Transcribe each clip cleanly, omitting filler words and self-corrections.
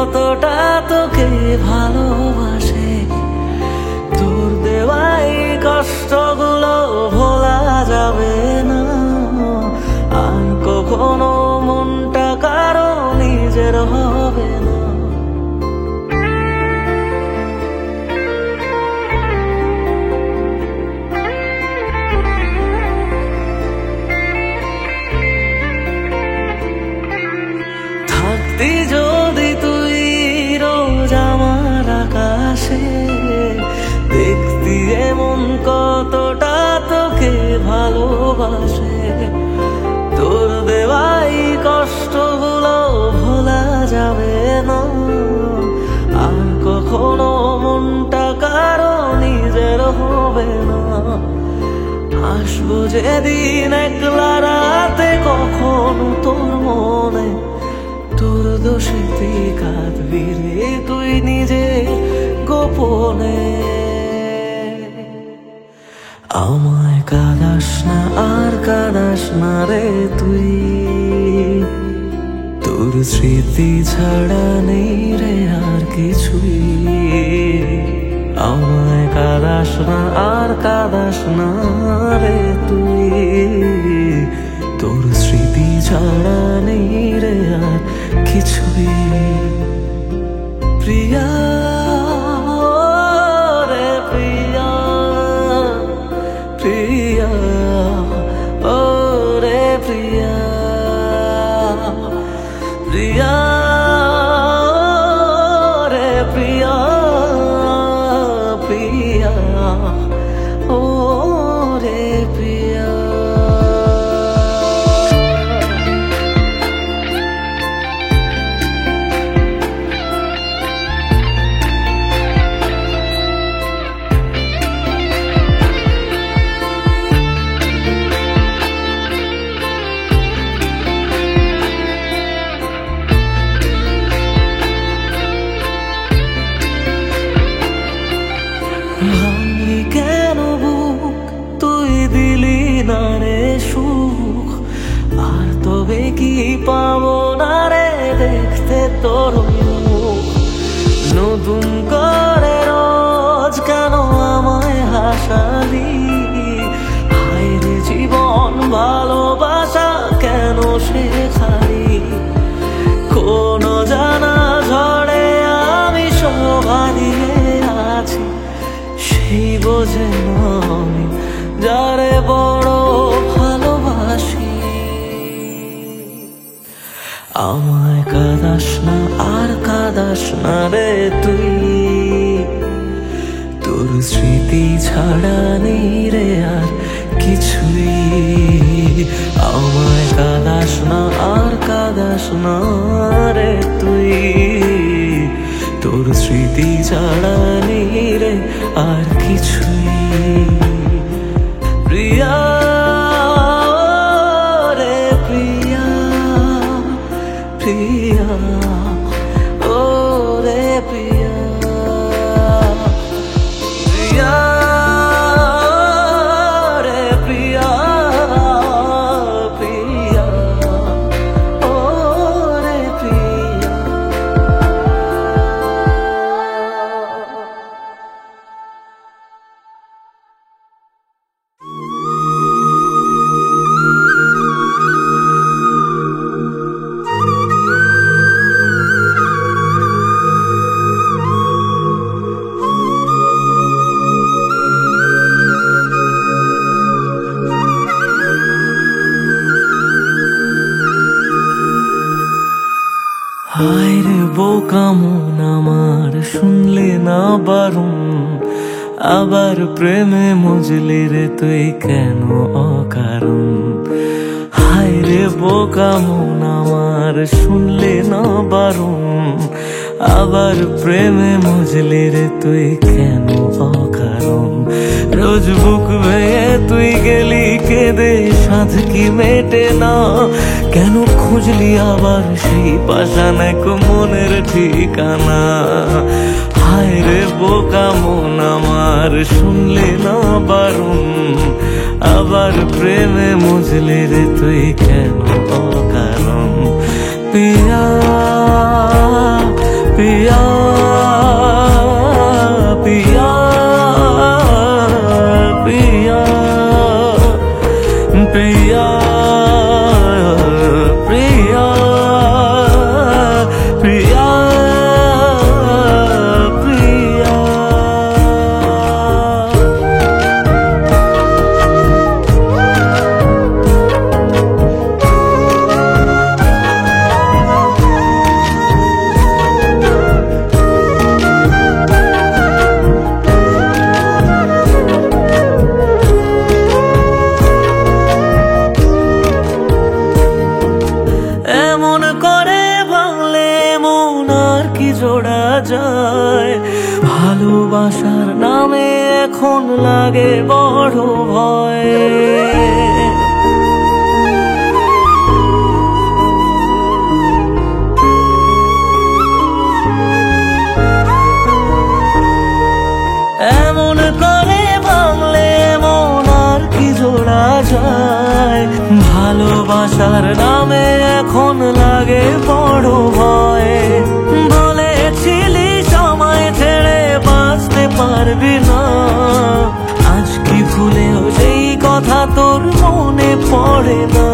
কতটা তোকে ভালোবাসে। তোর দেওয়াই কষ্টগুলো ভোলা যাবে না, আর কখনো মনটা কারো নিজের হবে না। থাকতি যদি তুই রোজ আমার আকাশে, দেখতি এমন কতটা তোকে ভালোবাসে। তোর দেওয়াই কষ্টগুলো ভোলা যাবে না, আর কখনো মনটা কারো নিজের হবে না। আসবো যেদিন একলা রাতে কখনো তোর মনে, তোর দোষেতে কাঁদবি রে তুই নিজে গোপনে। আমায় কাঁদাস না আর কাঁদাস না রে তুই, তোর স্মৃতি ছাড়া নেই রে আর কিছুই। আমায় কাঁদাস না আর কাঁদাস না রে তুই, তোর স্মৃতি ছাড়া নেই রে আর কিছুই। প্রিয়া রে প্রিয়া, প্রিয়া ও রে প্রিয়া, প্রিয়া রে প্রিয়া, প্রিয়া ও রে প্রিয়া। ভাঙলি কেন বুক, তুই দিলি না রে সুখ, আর তবে কি পাবো না রে দেখতে তোর মুখ। নতুন করে রোজ কেন আমায় হাসালি, হায় রে জীবন ভালোবাসা কেন শেখালি। কোন জানা ঝড়ে আমি শোভা দিয়ে আছি, সেই বোঝে না আমি যারে বড় ভালোবাসি। আমায় কাঁদাস না আর কাঁদাস না রে তুই, তোর স্মৃতি ছাড়া নেই রে আর কিছুই। আমায় কাঁদাস না আর কাঁদাস না রে তুই, তোর স্মৃতি ছাড়া নেই রে আর কিছুই। প্রিয়া রে প্রিয়া, প্রিয়া ও রে প্রিয়া, প্রিয়া রে প্রিয়া, প্রিয়া ও রে প্রিয়া। হায় রে বোকা মন আমার, শুনলে না বারণ, আবার প্রেমে মজলি রে তুই কেন অকারণ। হায় রে বোকা মন আমার, শুনলে না বারণ, আবার প্রেমে মজলি রে তুই কেন অকারণ। রোজ বুক ভেঙে তুই গেলি কেঁদে, সাধ কি মেটে না, কেন খুঁজলি আবার সেই পাষাণ এক মনের ঠিকানা। হায় রে বোকা মন আমার, শুনলে না বারণ, আবার প্রেমে মজলি রে তুই কেন অকারণ। পিয়া पिया पिया पिया पिया प्रिया प्रिया प्रिया। এমন করে ভাঙলে মন আর কি জোড়া যায়, ভালোবাসার নামে এখন লাগে বড় ভয়। এমন করে ভাঙলে মন আর কি জোড়া যায়, ভালোবাসার নামে এখন লাগে বড় ভয়। বলেছিলি সময় ছেড়ে বাঁচতে পারবি না, আজ কি ভুলেও সেই কথা তোর মনে পড়ে না।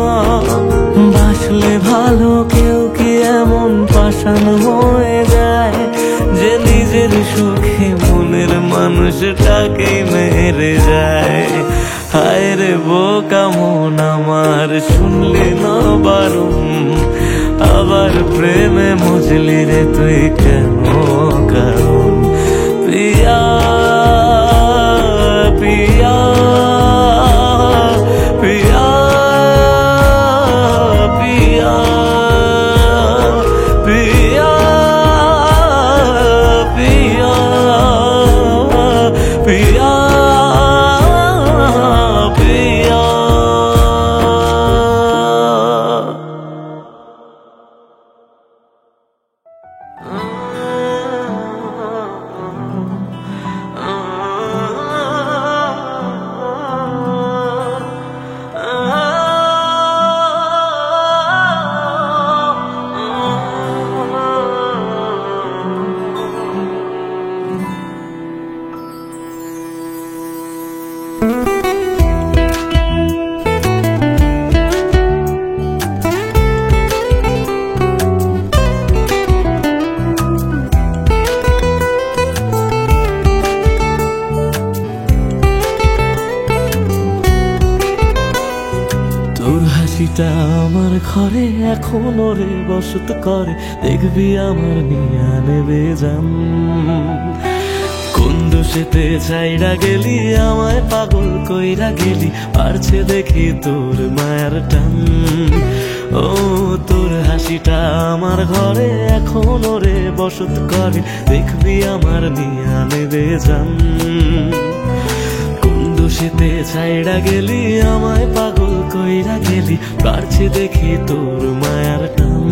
বাসলে ভালো কেউ কি এমন পাষাণ হয়ে যায়, যে নিজের সুখে মনের মানুষটাকে মেরে যায়। হায় রে বোকা মন আমার, শুনলি না বারণ, আবার প্রেমে মজলি রে তুই কেন কারণ। পিয়া পিয়া পিয়া পিয়া পিয়া পিয়া पिया पिया। তোর হাসিটা আমার ঘরে এখনো রে বসত করে, দেখবি আমার নিয়া নেবে জান। কোন দোষেতে চাইরা গেলি আমায় পাগল কইরা গেলি, পারছে দেখি তোর মায়ার টান। ও তোর হাসিটা আমার ঘরে এখনো রে বসত করে, দেখবি আমার নিয়া নেবে জান। দোষেতে ছাইড়া গেলি আমায় পাগল কইরা গেলি, পারছি দেখি তোর মায়ার টান।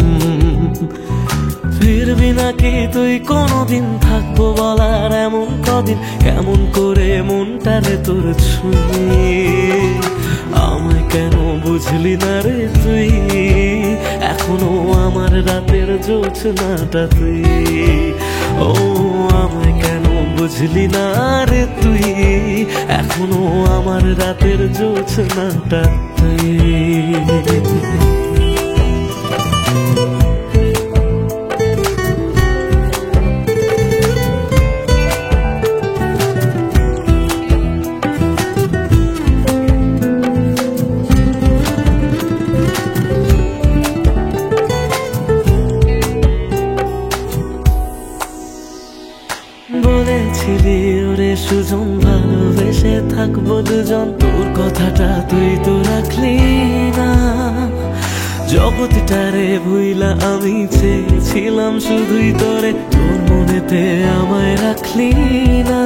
ফিরবি নাকি তুই কোনদিন, থাকবো বলার এমন কদিন, কেমন করে মনটারে তোর ছুঁয়ে। আমায় কেন বুঝলি না রে তুই, এখনো আমার রাতের জোছনাটা তুই। ও আমায় কেন বুঝলি না রে তুই, এখনো আমার রাতের জোছনাটা তুই। বলেছিলি ওরে সুজন ভালোবেসে থাকবো দুজন, তোর কথাটা তুই তো রাখলি না। জগৎটারে ভুইলা আমি চেয়েছিলাম শুধুই তোরে, তোর মনেতে আমায় রাখলি না।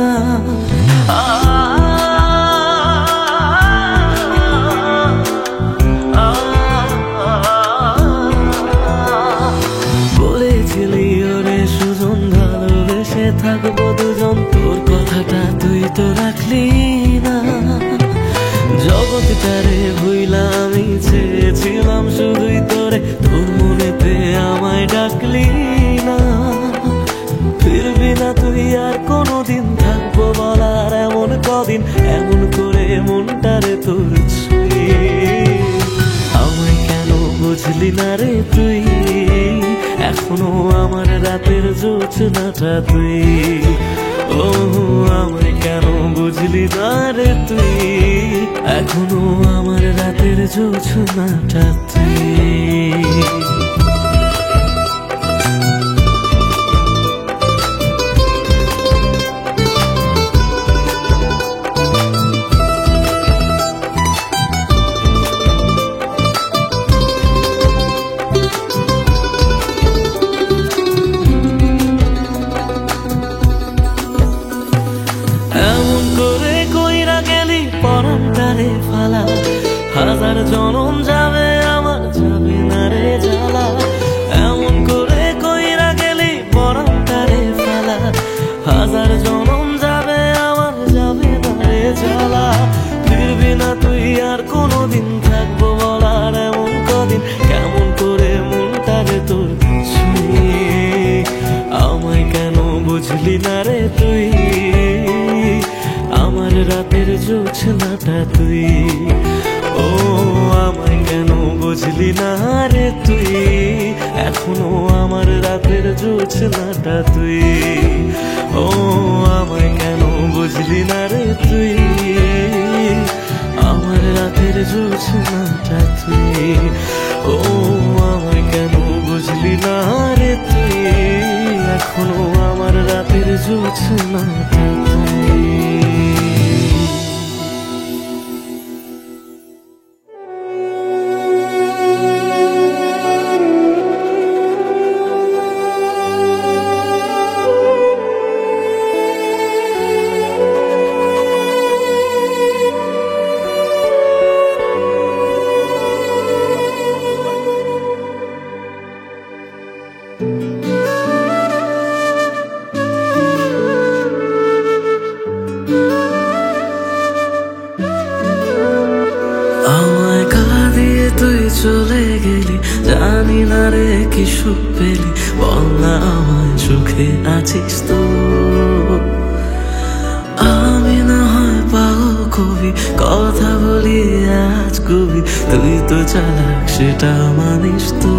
বলেছিলি ওরে সুজন ভালোবেসে থাকবো দুজন, তোর কথাটা তুই তো রাখলি না। জগৎটারে ভুইলা আমি চেয়েছিলাম শুধুই তোরে, তোর মনেতে আমায় ডাকলি না। ফিরবি না তুই আর কোনোদিন, থাকবো বলার এমন কদিন, এমন করে মনটারে তোর ছুঁয়ে। আমায় কেন বুঝলি না রে তুই, এখনো আমার রাতের জোছনাটা তুই। ও আমায় কেন বুঝলি না রে তুই, এখনো আমার রাতের জোছনাটা তুই। পরান্তারে ফালা, হাজার জনম যাবে আমার যাবে না রে জ্বালা। এমন করে কইরা গেলি পরান্তারে ফালা, হাজার জনম যাবে আমার যাবে না রে জ্বালা। ফিরবি না তুই আর কোনোদিন, থাকবো বলার এমন কদিন, কেমন করে মনটারে তোর ছুঁয়ে। আমায় কেন বুঝলি না রে তুই, আমার রাতের জোছনাটা তুই। ও আমায় কেন বুঝলি না রে তুই, এখনো আমার রাতের জোছনাটা তুই। ও আমায় কেন বুঝলি না রে তুই, আমার রাতের জোছনাটা তুই। ও আমায় কেন বুঝলি না রে তুই, এখনো আমার রাতের জোছনাটা তুই। আমায় কাঁদিয়ে তুই চলে গেলি, জানি না রে কি সুখ পেলি, বল না আমায় সুখে আছিস তো। আমি না হয় পাগল কবি, কথা বলি আজ কবি, তুই তো চালাক সেটা মানিস তো।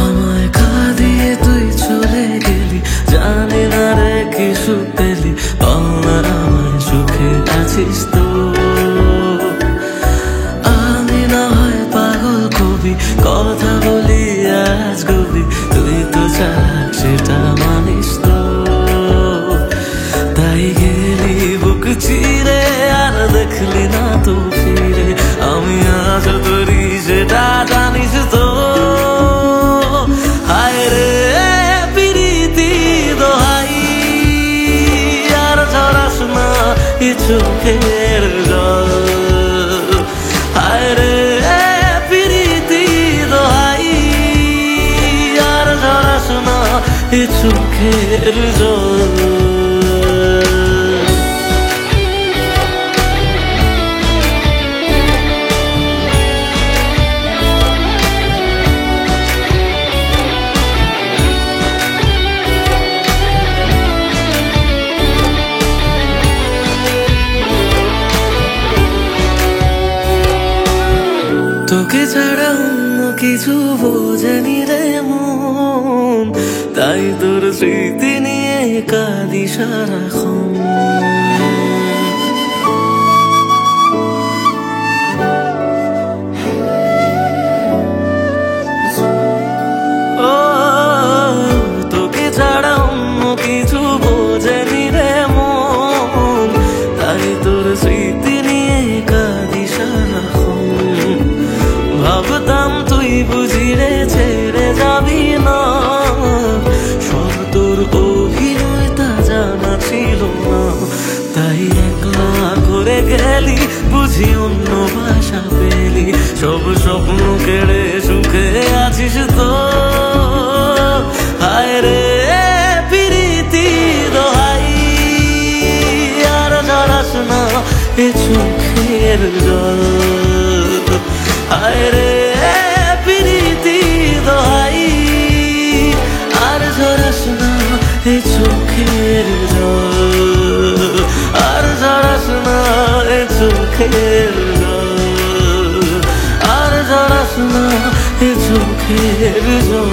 আমায় কাঁদিয়ে তুই চলে গেলি, জানি না রে কি সুখ পেলি, বল না আমায় সুখে আছিস তো। আমি না হয় পাগল কবি, কথা বলি আজ কবি, তুই তো চালাক সেটা মানিস তো। তাই গেলি বুক চিরে আর দেখলি না তো ফিরে, আমি আজ তোরি সেটা জানিস তো। হায় রে প্রীতি দোহাই, আর ঝরাস না এ চোখের জল। হায় রে প্রীতি দোহাই, আর ঝরাস না এ চোখের জল। তোকে ছাড়া অন্য কিছু বোঝেনি রে মন, তাই তোর স্মৃতি নিয়ে কাঁদি সারাক্ষণ। ও তোকে ছাড়া অন্য কিছু বোঝেনি রে মন, তাই তোর স্মৃতি নিয়ে কাঁদি সারাক্ষণ। ভাবতাম তুই বুঝি রে ছেড়ে যাবি না, সব তোর অভিনয় তা জানা ছিল না। তাই একলা করে গেলি, বুঝি অন্য ভাষা পেলি, সব স্বপ্ন কেড়ে সুখে আছিস তো। হায় রে প্রীতি দোহাই, আর ঝরাস না এ চোখের জল। হায় রে চোখের জল, আর জড়াস না এ চোখের জল।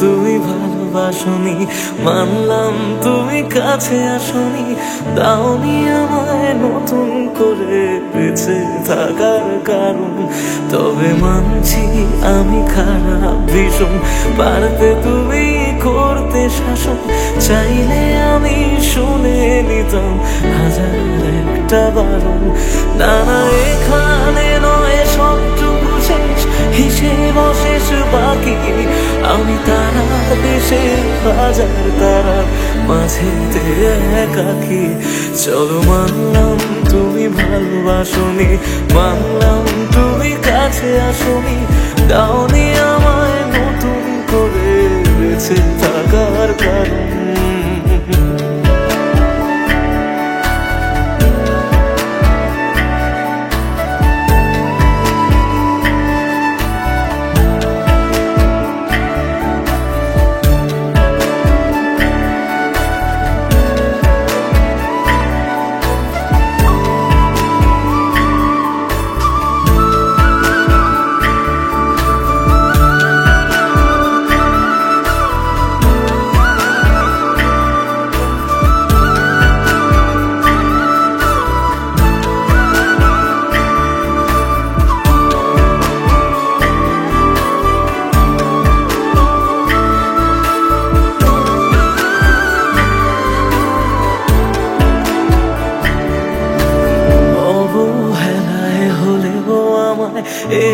তুমি ভালোবাসনি, মানলাম তুমি কাছে আসনি, দাওনি আমায় নতুন করে বেঁচে থাকার কারণ। তবে মানছি আমি খারাপ ভীষণ, পারতে তুমি করতে শাসন, চাইলে আমি শুনে নিতাম হাজার একটা বারণ। না না এখানে নয় সবটুকু শেষ, হিসেব অশেষ বাকি, আমি তারার দেশে হাজার তারার মাঝেতে একাকি। চলো মানলাম তুমি ভালোবাসনি, মানলাম তুমি কাছে আসনি, দাওনি আমায় নতুন করে বেঁচে থাকার কারণ।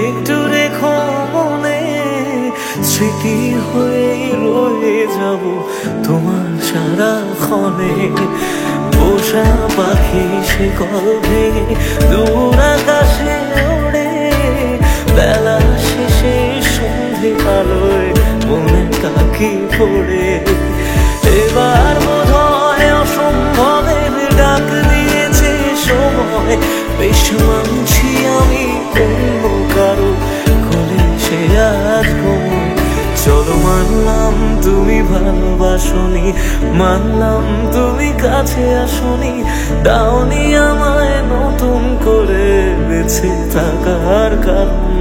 একটু রেখো মনে, স্মৃতি হয়ে রয়ে যাব তোমার সারাক্ষণে। পোষা পাখি সে কল ভেঙে দূর আকাশে ওড়ে, বেলা শেষে সন্ধে আলোয় মনে কাকি পড়ে। এবার বোধহয় অসম্ভবের ডাক দিয়েছে সময়, বেশ মানছি আমি অন্য কারো কোলে সে আজ ঘুমোয়। চলো মানলাম তুমি ভালোবাসনি, মানলাম তুমি কাছে আসনি, দাওনি আমায় নতুন করে বেঁচে থাকার কারণ।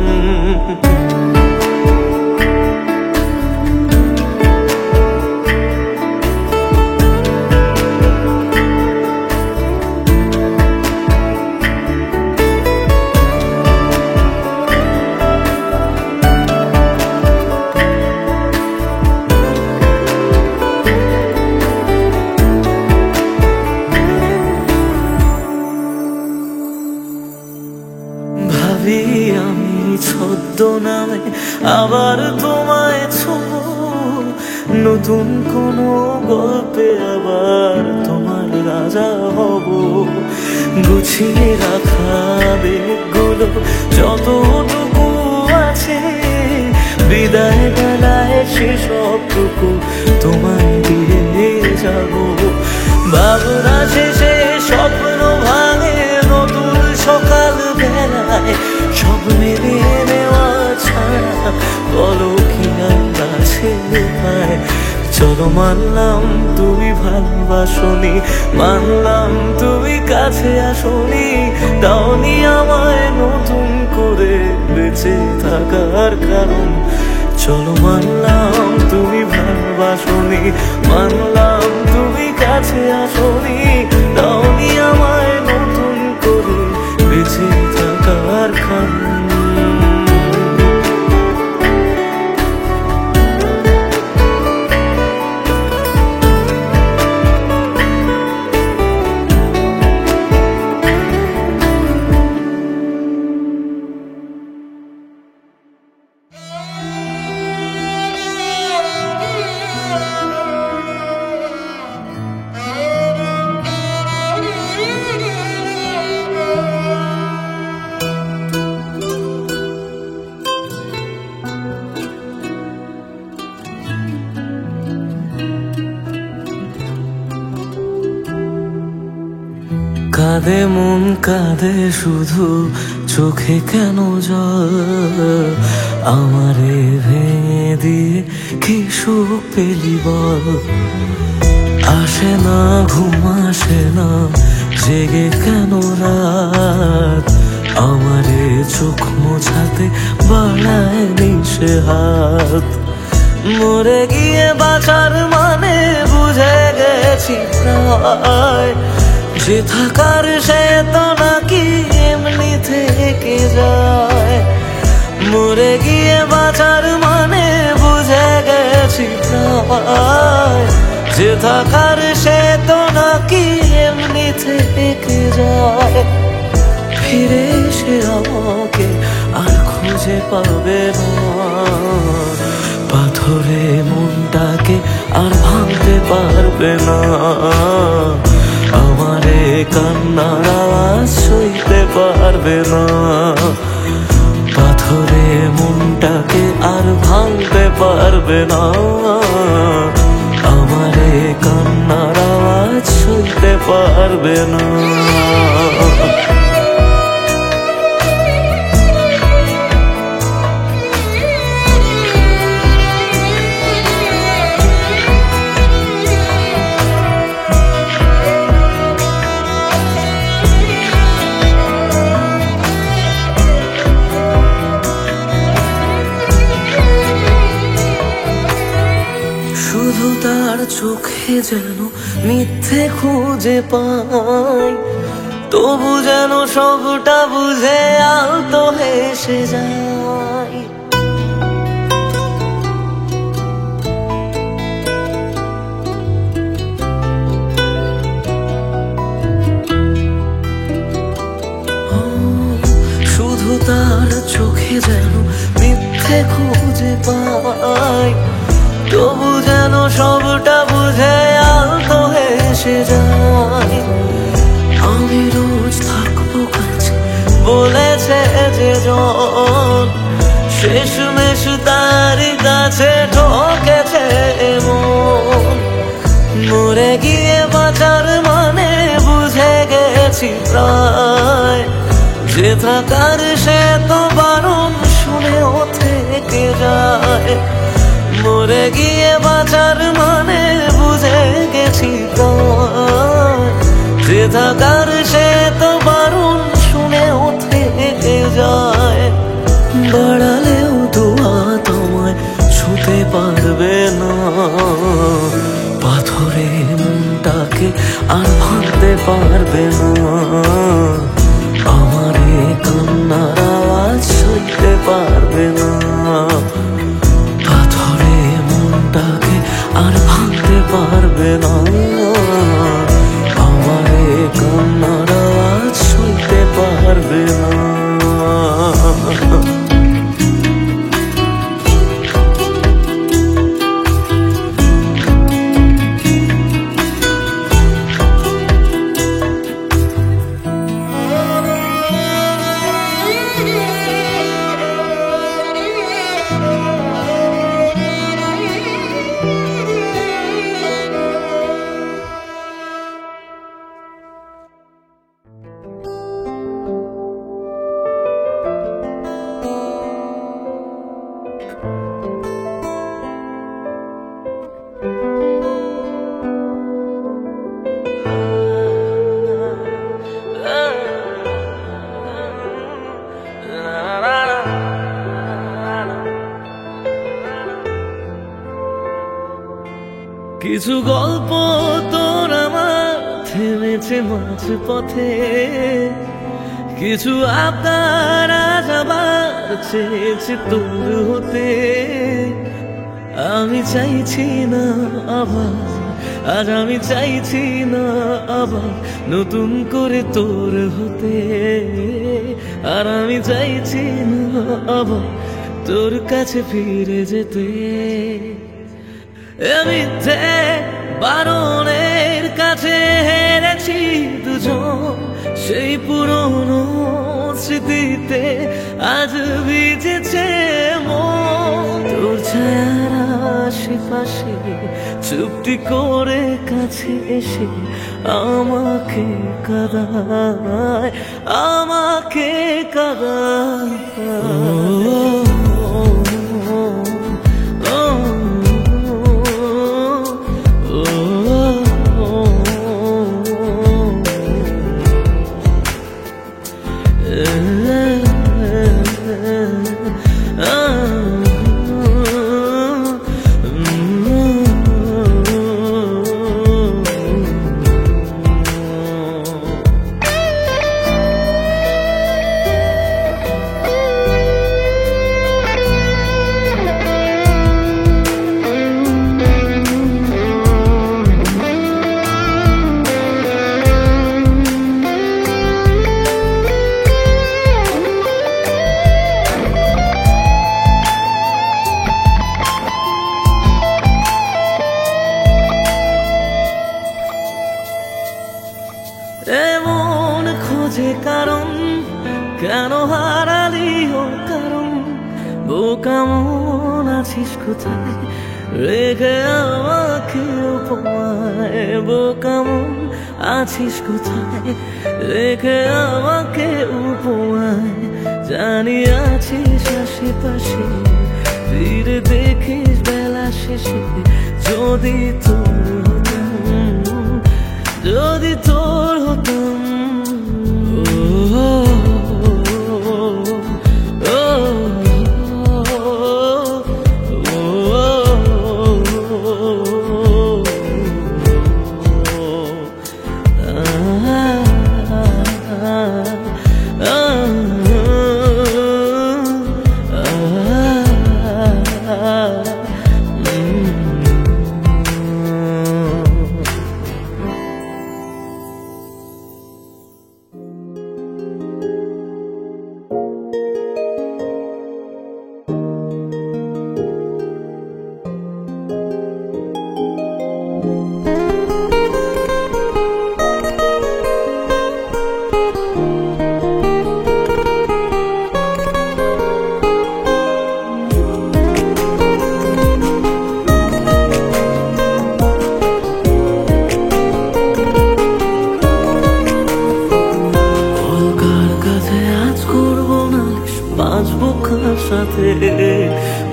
আমি ছদ্মনামে আবার তোমায় ছোঁবো, নতুন কোনো গল্পে আবার তোমার রাজা হব। গুছিয়ে রাখা বেগগুলো যতটুকু আছে, বিদায় বেলায় সেসবটুকু তোমায় দিয়ে যাব। ভাবনা শেষে স্বপ্ন ভাঙে নতুন সকাল বেলায়, সব মেনে নেওয়া ছাড়া বলো কি আর আছে। চলো মানলাম তুমি ভালোবাসনি, মানলাম তুমি কাছে আসনি, দাওনি আমায় নতুন করে বেঁচে থাকার কারণ। চলো মানলাম তুমি ভালোবাসনি, মানলাম তুমি কাছে আসনি, দাওনি আমায় নতুন করে বেঁচে থাকার কারণ। কাঁদে মন কাঁদে শুধু, চোখে কেন জল? আমারে ভেঙে দিয়ে কি সুখ পেলি বল? আসে না ঘুম আসে না, জেগে কেন রাত? আমারে চোখ মোছাতে বাড়ায় নিশে হাত। মরে গিয়ে বাঁচার মানে বুঝে গেছি প্রায়, যে থাকার সে তো নাকি এমনি থেকে যায়। মরে গিয়ে বাঁচার মানে বুঝে গেছি প্রায়, যে থাকার সে তো নাকি এমনি থেকে যায়। ফিরে এসে আমাকে আর খুঁজে পাবে না, পাথরে মনটাকে আর ভাঙতে পারবে না। আমারে কান্নার আওয়াজ সইতে পারবে না, পাথরে মনটাকে আর ভাঙতে পারবে না। আমারে কান্নার আওয়াজ সইতে পারবে না। শুধু তার চোখে যেন মিথ্যে খুঁজে পাই, তবু যেন সবটা বুঝে আলতো হেসে যায়। শুধু তার চোখে যেন মিথ্যে খুঁজে পাই, তবু যেন সবটা বুঝে আলতো হেসে যায়। আমি রোজ থাকবো কাছে বলেছে যে জন, শেষমেশ তারই কাছে ঠকেছে মন। মরে গিয়ে বাঁচার মানে বুঝে গেছি প্রায়, যে থাকার সে তো বারণ শুনেও থেকে যায়। মরে গিয়ে বাঁচার মানে বুঝে গেছি প্রায়, যে থাকার সে তো বারণ শুনেও থেকে যায়। বাড়ালেও দোয়া তোমায় ছুতে পারবে না, পাথরে মনটাকে আর ভাঙতে পারবে না। আমারে কান্নার আওয়াজ সইতে পারবে না, পাথরে মনটাকে আর ভাঙতে পারবে না। আমারে কান্নার আওয়াজ সইতে পারবে না। কিছু গল্প তোর আমার থেমেছে মাঝ পথে, কিছু আবদার আজ আবার চেয়েছে তোর হতে। আমি চাইছি না আবার, আজ আমি চাইছি না আবার নতুন করে তোর হতে। আর আমি চাইছি না আবার তোর কাছে ফিরে যেতে। মিথ্যে বারণের কাছে হেরেছি দুজন, সেই পুরনো স্মৃতিতে আজ ভিজেছে মন। তোর ছায়ার আশেপাশে চুপটি করে কাছে এসে আমাকে কাঁদায়, আমাকে কাঁদায়। এমন খোঁজে কারণ, কেন হারালি ওর কারণ। বোকা মন আছিস কোথায়, রেখে আমাকে উপমায়। বোকা মন আছিস কোথায়, রেখে আমাকে উপমায়। জানি আছিস আশেপাশে, ফিরে দেখিস বেলা শেষে। যদি তোর হতাম, যদি তোর হতাম। বাঁচবো কার সাথে,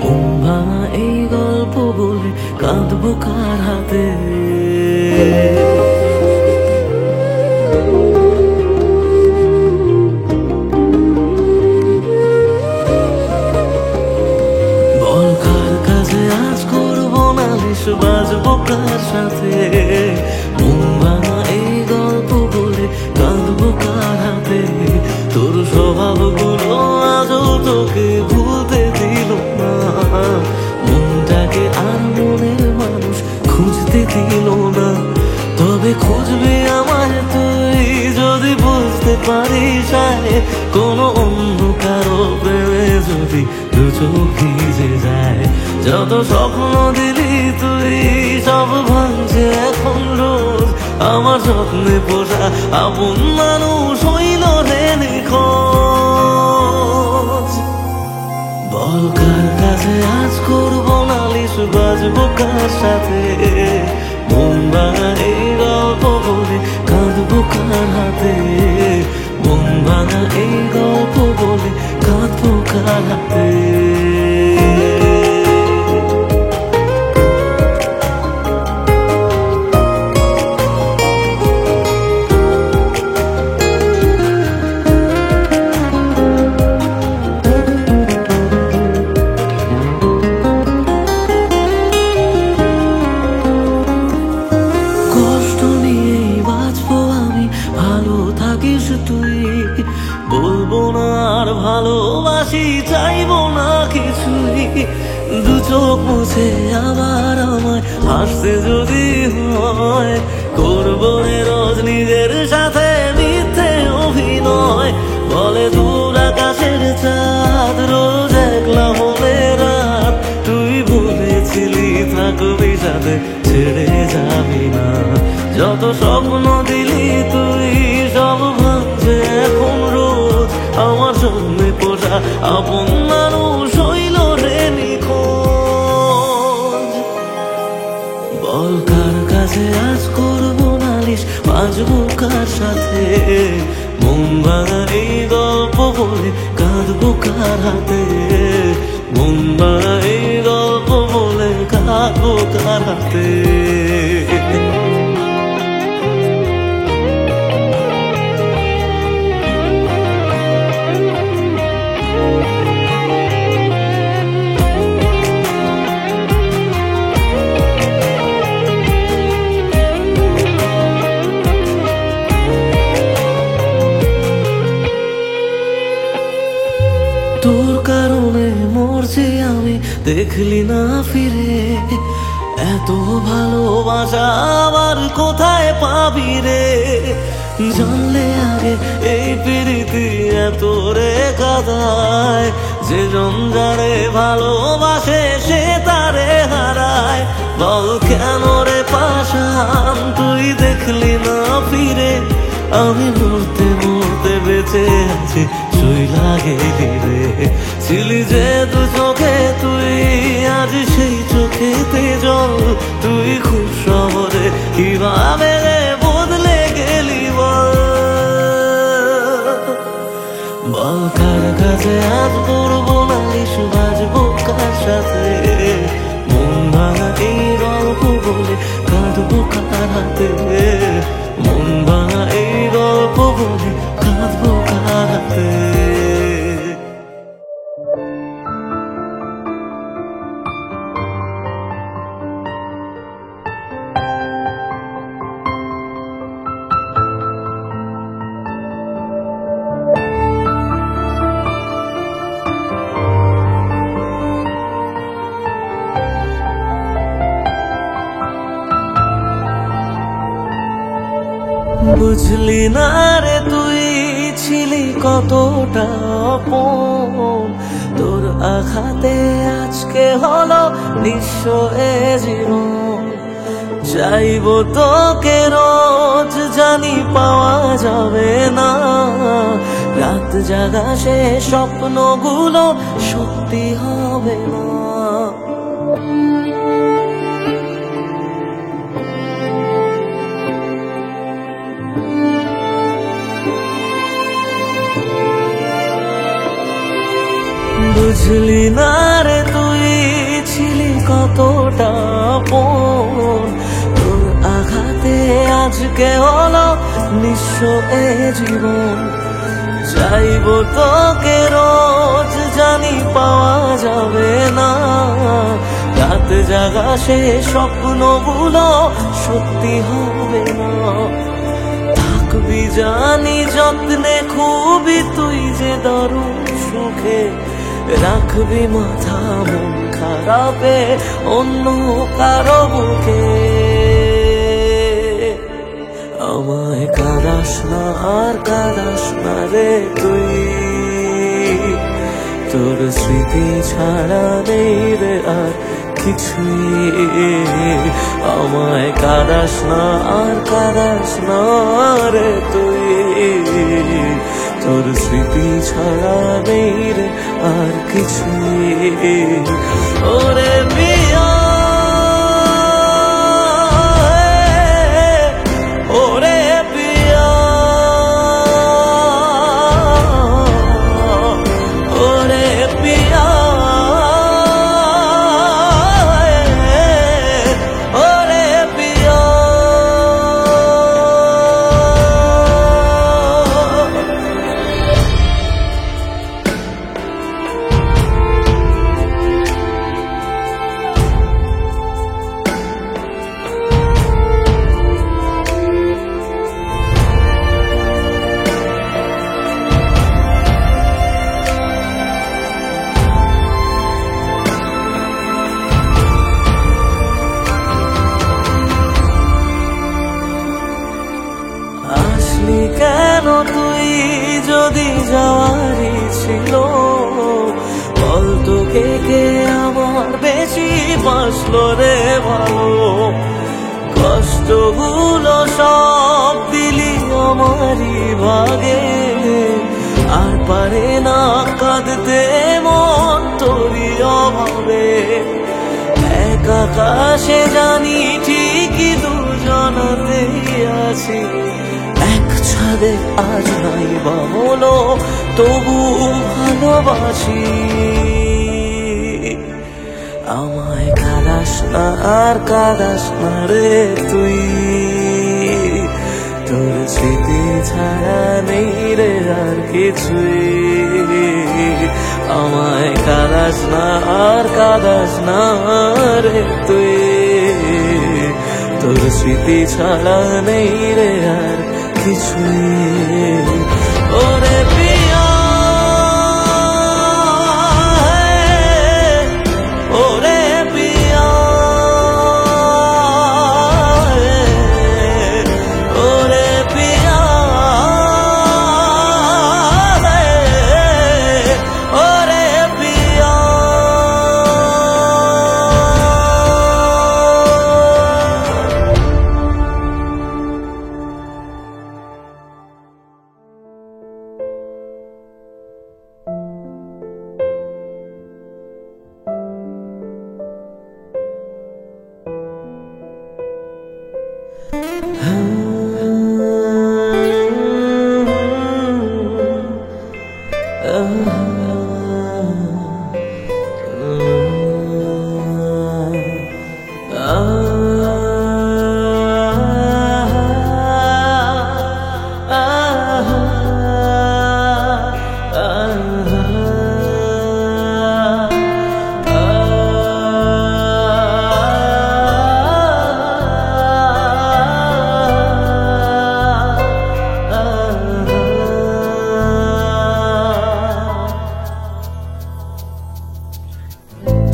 মন ভাঙা এই গল্প বলে কাঁদবো কার হাতে। বল কার কাছে আজ করবো নালিশ, বাঁচবো কার সাথে। মন ভাঙা এই গল্প বলে কাঁদবো কার হাতে। তোর স্বভাবগুলো আজও তোকে ভুলতে দিল না, মনটাকে আর মনের মানুষ খুঁজতে দিল না। তবে খুঁজবি আমায় তুই যদি বুঝতে পারিস, কোনো অন্য কারো প্রেমে যদি দু চোখ ভিজে যায়। যত স্বপ্ন দিলি তুই সব ভাঙছে এখন রোজ, আমার স্বপ্নে পোষা আপন মানুষ হইল রে নিখোঁজ। বল কার কাছে আজ করবো নালিশ, বাজবো কার সাথে। মন ভাঙা এই গল্প বলে কাঁদবো কার হাতে। মন ভাঙা এই গল্প বলে কাঁদবো কার হাতে। দু চোখ মুছে আবার আমায় হাসতে যদি হয়, করবো রে রোজ নিজের সাথে মিথ্যে অভিনয়। বলে দূর আকাশের চাঁদ রোজ একলা মনে রাত, তুই বলেছিলি থাকবি সাথে ছেড়ে যাবি না। যত স্বপ্ন দিলি তুই সব ভাঙছে এখন রোজ, আমার সামনে পোষা আপন মানুষ হইল রে নিখোঁজ। বল কার কাছে আজ করবো নালিশ, বাজবো কার সাথে, মন ভাঙা এই গল্প বলে কাঁদবো কার হাতে, মন ভাঙা এই গল্প বলে কাঁদবো কার হাতে। তোর কারণে মরছি আমি, দেখলি না ফিরে, এত ভালোবাসা আবার কোথায় পাবি রে। জানলে আগে এই প্রীতি এত রে কাদায়, যে জন যারে ভালোবাসে সে তারে হারায়। বল কেন রে পাশান তুই দেখলি না ফিরে, আমি মরতে মরতে বেঁচে আছি চইলা গেলি রে। ছিলি যে দু চোখে তুই আজ সেই চোখেতে জল, তুই খুব সহজে কিভাবে রে বদলে গেলি বল। বল কার কাছে আজ করবো নালিশ, বাজবো কার সাথে, মন ভাঙা এই গল্প বলে কাঁদবো কার হাতে, মন ভাঙা এই গল্প বলে কাঁদবো কার হাতে। বুঝলি না রে তুই ছিলি কতটা আপন, তোর আঘাতে আজকে হলো নিঃস্ব এ জীবন। চাইবো তোকে রোজ জানি পাওয়া যাবে না, রাত জাগা সে স্বপ্নগুলো সত্যি হবে না। বুঝলি না রে তুই ছিলি কতটা আপন, তোর আঘাতে আজকে হলো নিঃস্ব এ জীবন। চাইবো তোকে রোজ জানি পাওয়া যাবে না, রাত জাগা সে স্বপ্নগুলো সত্যি হবে না। থাকবি জানি যত্নে খুবই তুই যে দারুণ সুখে, রাখবি মাথা মন খারাপে অন্য কারো বুকে। আমায় কাঁদাস না আর কাঁদাস না রে তুই, তোর স্মৃতি ছাড়া নেই রে আর কিছুই। আমায় কাঁদাস না আর কাঁদাস না রে তুই, তোর স্মৃতি ছাড়া নেই রে আর কিছুই। ওরে মিয়া ওরে পিয়া, ওরে পিয়া, ওরে পিয়া। বাসলো রে ভালো। কষ্টগুলো সব দিলি আমারই ভাগে, আর পারে না কাঁদতে মন তোরই অভাবে। এক আকাশে জানি ঠিকই দুজনাতেই আছি, এক ছাদে আজ নাই বা হলো তবু ভালোবাসি। আমায় কাঁদাস না আর কাঁদাস না রে তুই, তোর স্মৃতি ছাড়া নেই রে আর কিছুই। আমায় কাঁদাস না আর কাঁদাস না রে তুই, তোর স্মৃতি ছাড়া নেই রে আর কিছুই। ওরে পিয়া ওরে পিয়া ওরে পিয়া ওরে পিয়া।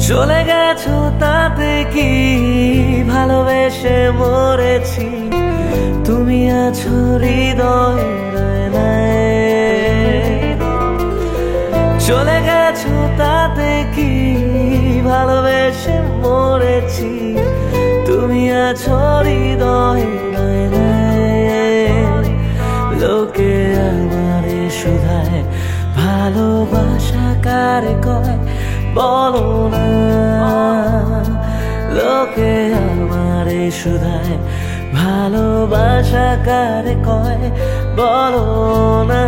চলে গেছো তাতে কি, ভালোবেসে মরেছি, তুমি আছো হৃদয়ে। চলে গেছো তাতে কি, ভালোবেসে মরেছি, তুমি আছো হৃদয়ে। লোকে আমারে শুধায় ভালোবাসা কারে কয় বলো না, লোকে আমারে শুধায় ভালোবাসা কারে কয় বলো না।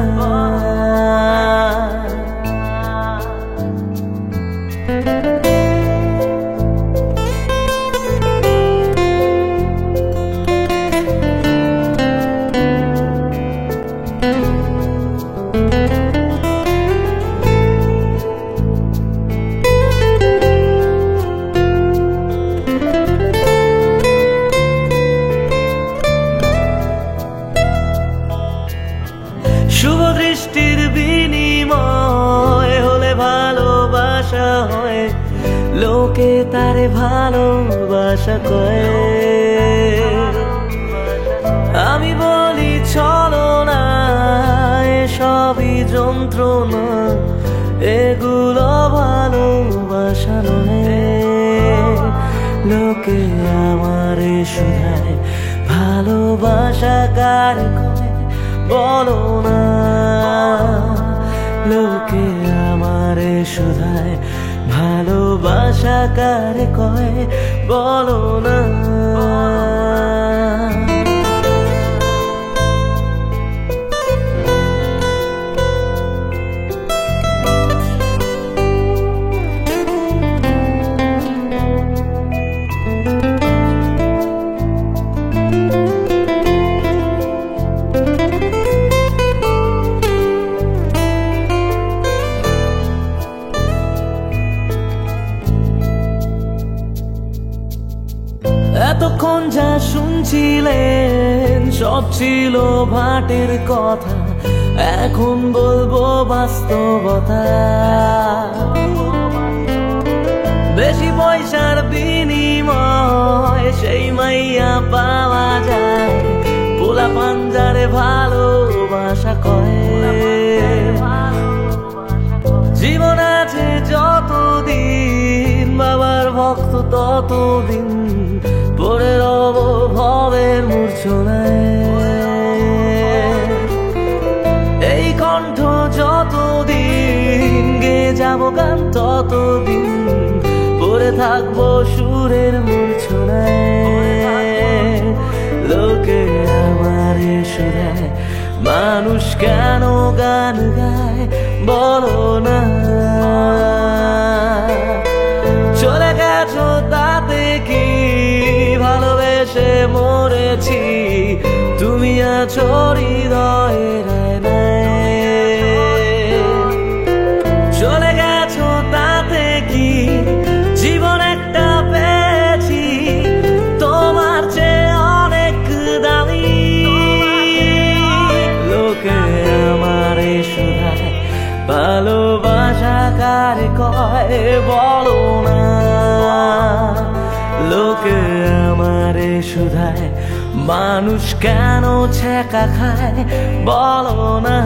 শুভ দৃষ্টির বিনিময় হলে ভালোবাসা হয়, লোকে তারে ভালোবাসা কয়। আমি বলি চলো না, এসবই যন্ত্রণা, এগুলো ভালোবাসা নয়। লোকে আমারে শুধায় ভালোবাসা কারে কয় বলো না, লোকে আমারে শুধায় ভালোবাসা কারে কয় বলো না। এতক্ষণ যা শুনছিলেন সব ছিল ভাটের কথা, এখন বলবো বাস্তবতা। বেশি পয়সার বিনিময় সেই মাইয়া পাওয়া যায়, পোলা পাঞ্জারে ভালোবাসা কয়। জীবন আছে যতদিন বাবার শক্ত ততদিন পড়ে রব ভবের মূর্ছনায়। এই কণ্ঠ যতদিন গেয়ে যাব গান ততদিন পড়ে থাকবো সুরের মূর্ছনায়। লোকে আমারে শুধায় মানুষ কেন গান গায় বলো না। চলে গেছো তাতে কি ভালোবেসে মরেছি, তুমি আছো হৃদয়ের আয়নায়। চলে গেছো তাতে কি জীবন একটা পেয়েছি তোমার চেয়ে অনেক দামি। লোকে আমারে শুধায় ভালোবাসা কারে কয় বলো না। লোকে আমারে শুধায় মানুষ কেন ছ্যাঁকা খায় বলো না।